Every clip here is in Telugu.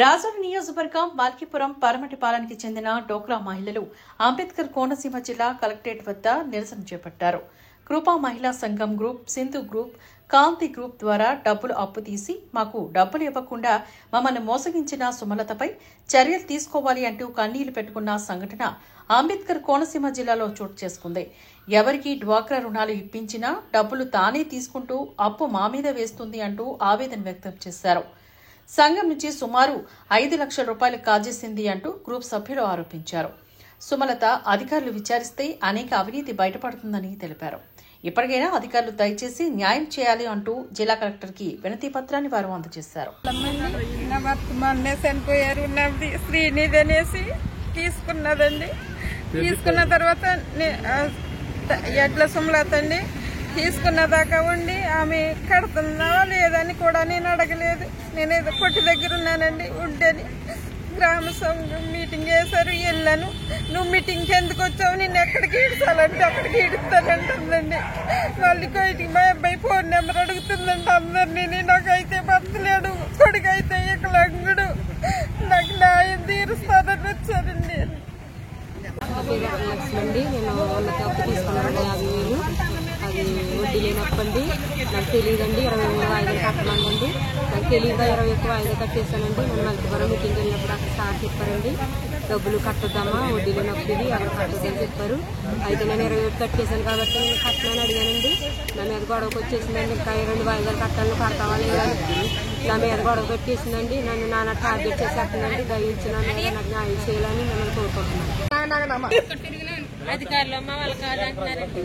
రాజోలు నియోజకవర్గం మాల్కీపురం పరమటిపాలెంకి చెందిన డోక్రా మహిళలు అంబేద్కర్ కోనసీమ జిల్లా కలెక్టరేట్ వద్ద నిరసన చేపట్టారు. కృపా మహిళా సంఘం గ్రూప్, సింధు గ్రూప్, కాంతి గ్రూప్ ద్వారా డబ్బులు అప్పు తీసి మాకు డబ్బులు ఇవ్వకుండా మమ్మల్ని మోసగించిన సుమలతపై చర్యలు తీసుకోవాలి అంటూ కన్నీళ్లు పెట్టుకున్న సంఘటన అంబేద్కర్ కోనసీమ జిల్లాలో చోటు చేసుకుంది. ఎవరికి డ్వాక్రా రుణాలు ఇప్పించినా డబ్బులు తానే తీసుకుంటూ అప్పు మా మీద వేస్తుంది అంటూ ఆవేదన వ్యక్తం చేశారు. సంఘం నుంచి సుమారు 5 లక్షల రూపాయలు కాజేసింది అంటూ గ్రూప్ సభ్యులు ఆరోపించారు. సుమలత అధికారులు విచారిస్తే అనేక అవినీతి బయటపడుతుందని తెలిపారు. ఇప్పటికైనా అధికారులు దయచేసి న్యాయం చేయాలి అంటూ జిల్లా కలెక్టర్ కి వినతి పత్రాన్ని వారు అందజేశారు. శ్రీనిధి అనేసి తీసుకున్నదండి. తీసుకున్న తర్వాత ఎడ్ల సుమలత అండి తీసుకున్న దాకా ఉండి ఆమె కడుతుందా లేదని కూడా నేను అడగలేదు. నేనేదో కొట్టి దగ్గర ఉన్నానండి. ఉంటేని గ్రామ సంఘం మీటింగ్ చేశారు. వెళ్ళాను. నువ్వు మీటింగ్కి ఎందుకు వచ్చావు, నేను ఎక్కడికి ఈడ్చాలంటే అక్కడికి ఈడుస్తానంటుందండి. వాళ్ళకి మా అబ్బాయి ఫోన్ నెంబర్ అడుగుతుందంట అందరినీ. నాకైతే భర్తలేడు, కొడుకైతే వికలాంగుడు. నాకు న్యాయం తీరుస్తానని వచ్చానండి. నేను వాళ్ళకి అప్పు తీసుకున్నాను 50,000. అది వడ్డీ లేనప్పండి. నాకు తెలియదండి. 20,000 వాయిదాలు కట్టమనండి. నాకు తెలియదా 21 వాయిదా కట్టేశానండి. నేను మల్కీపురం మీటింగ్ వెళ్ళినప్పుడు అక్కడ సార్ చెప్పారండి, డబ్బులు కట్టొద్దామా, వడ్డీ లేనప్పుడు ఇది అక్కడ కట్టొద్దని చెప్పారు. అయితే నేను 21 కట్టేశాను కాబట్టి నేను కట్టనని అడిగానండి. నా మీద గొడవకు వచ్చేసిందండి. ఇంకా 2 వాయిదాలు కట్టాలని కడతావా లేదని నా మీద గొడవ పెట్టేసిందండి. నన్ను నాన్న టార్గెట్ చేసేస్తుందండి. దయించి నా మీద నాకు న్యాయం చేయాలని నేను కోరుకుంటున్నాను. అధికారులు అమ్మ వాళ్ళు కాదంటున్నారండి.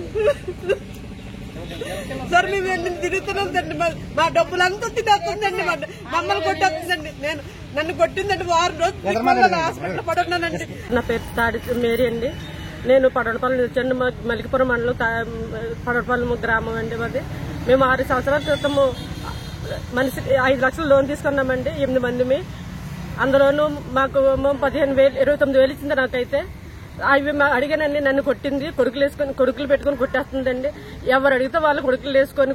సార్ మేము ఎన్ని తిరుగుతున్నాండి. మా డబ్బులంతా తినేస్తుందండి. మమ్మల్ని కొట్టేస్తుందండి. నన్ను కొట్టిందండి. 6 రోజులు హాస్పిటల్ పడున్నానండి. నా పేరు తాడి మేరీ అండి. నేను పడవలపల్లి వచ్చండి. మల్కీపురం మండలం పడవలపల్లి గ్రామం అండి మాది. మేము 6 సంవత్సరాల క్రితము మనిషికి 5 లక్షలు లోన్ తీసుకున్నామండి. 8 మందిమి. అందులోనూ మాకు 15,000 29,000 ఇచ్చింది. నాకైతే అవి అడిగానండి. నన్ను కొట్టింది. కొడుకులు పెట్టుకుని కొట్టేస్తుందండి. ఎవరు అడిగితే వాళ్ళు కొడుకులు వేసుకొని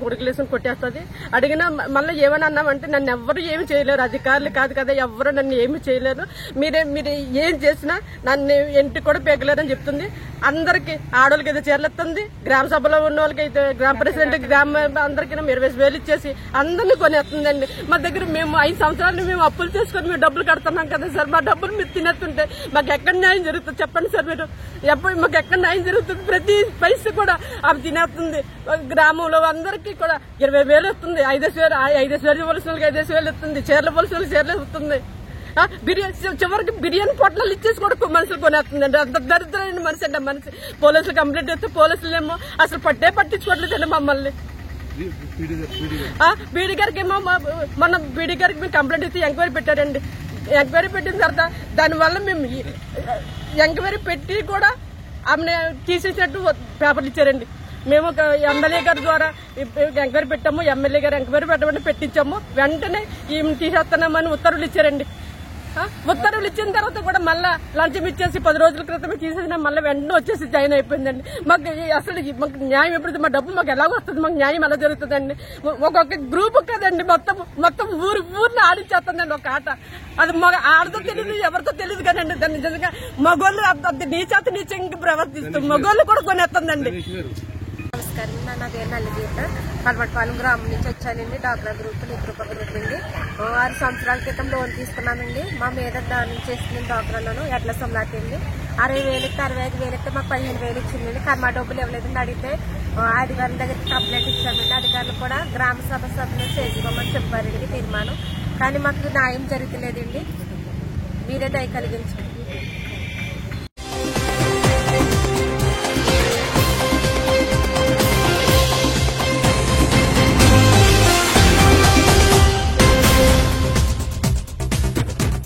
కొట్టేస్తుంది. అడిగినా మళ్ళీ ఏమని అన్నామంటే నన్ను ఎవ్వరు ఏమి చేయలేరు. అధికారులు కాదు కదా, ఎవరు నన్ను ఏమి చేయలేరు. మీరు ఏం చేసినా నన్ను ఇంటికి కూడా పేకలేరని చెప్తుంది. అందరికి ఆడవాళ్ళకి అయితే చేరలేస్తుంది. గ్రామ సభలో ఉన్న వాళ్ళకి అయితే గ్రామ ప్రెసిడెంట్ గ్రామ అందరికీ 20,000 ఇచ్చేసి అందరినీ కొనేస్తుందండి. మా దగ్గర మేము 5 సంవత్సరాలు మేము అప్పులు చేసుకొని మేము డబ్బులు కడుతున్నాం కదా సార్. మా డబ్బులు మీరు తినేస్తుంటే మాకు ఎక్కడ న్యాయం జరుగుతుంది చెప్పండి సార్. మీరు ఎప్పుడు మాకు ఎక్కడ న్యాయం జరుగుతుంది? ప్రతి పైసా కూడా అవి తినేస్తుంది. గ్రామంలో అందరికీ కూడా 20,000 వస్తుంది. 5,000 ఇవ్వాల్సిన వాళ్ళకి 5,000 వస్తుంది. చీరలు పోలిసిన వాళ్ళకి చీరలు వస్తుంది. చివరికి బిర్యానీ పొట్లాలు ఇచ్చేసి కూడా మనుషులు కొనేస్తుందండి. అంత దరిద్రమైన మనిషి అండి. మనిషి పోలీసులు కంప్లైంట్ చేస్తే పోలీసులు ఏమో అసలు పట్టించుకోవట్లేదండి మమ్మల్ని. బీడీ గారికి ఏమో మొన్న బీడీ గారికి మేము కంప్లైంట్ ఇస్తే ఎంక్వైరీ పెట్టారండి. ఎంక్వైరీ పెట్టిన తర్వాత దానివల్ల మేము ఎంక్వైరీ పెట్టి కూడా ఆమె తీసేసినట్టు పేపర్లు ఇచ్చారండి. మేము ఎమ్మెల్యే గారి ద్వారా ఎంక్వైరీ పెట్టాము. ఎమ్మెల్యే గారు ఎంక్వైరీ పెట్టమని పెట్టించాము. వెంటనే ఈమె తీసేస్తున్నామని ఉత్తర్వులు ఇచ్చారండి. ఉత్తర్వులు ఇచ్చిన తర్వాత కూడా మళ్ళా లంచం ఇచ్చేసి 10 రోజుల క్రితమే తీసేసిన మళ్ళీ వెంటనే వచ్చేసి జాయిన్ అయిపోయిందండి. మాకు అసలు మాకు న్యాయం ఎప్పుడు మా డబ్బు మాకు ఎలా వస్తుంది? మాకు న్యాయం ఎలా జరుగుతుందండి? ఒక్కొక్క గ్రూప్ కదండి మొత్తం ఊర్లో ఆడిచ్చేస్తుందండి ఒక ఆట. అది ఆడతో తెలియదు, ఎవరితో తెలియదు కానండి. దాన్ని నిజంగా మగోళ్ళు అది నీచంగా ప్రవర్తిస్తుంది. మగోళ్ళు కూడా కొనేస్తుందండి. నమస్కారం. నా పేరు నల్లిగీత. పరమటిపాలెం గ్రామం నుంచి వచ్చానండి. డాక్రా గ్రూప్, కృపా గ్రూప్ అండి. 6 సంవత్సరాల క్రితం లోన్ తీసుకున్నానండి. మా మీద దానం చేస్తుంది డాక్రాలను. ఎడ్ల సుమలత అండి. 60,000 ఇస్తే 65,000 ఇస్తే మాకు 15,000 ఇచ్చిందండి. కర్మా డబ్బులు ఇవ్వలేదండి. అడిగితే అధికారుల దగ్గర కంప్లైంట్ ఇచ్చామండి. అధికారులు కూడా గ్రామ సభ సభ్యులు చేసుకోమని చెప్పారండి తీర్మానం. కానీ మాకు న్యాయం జరుగుతలేదండి. మీరే దయ కలిగించండి.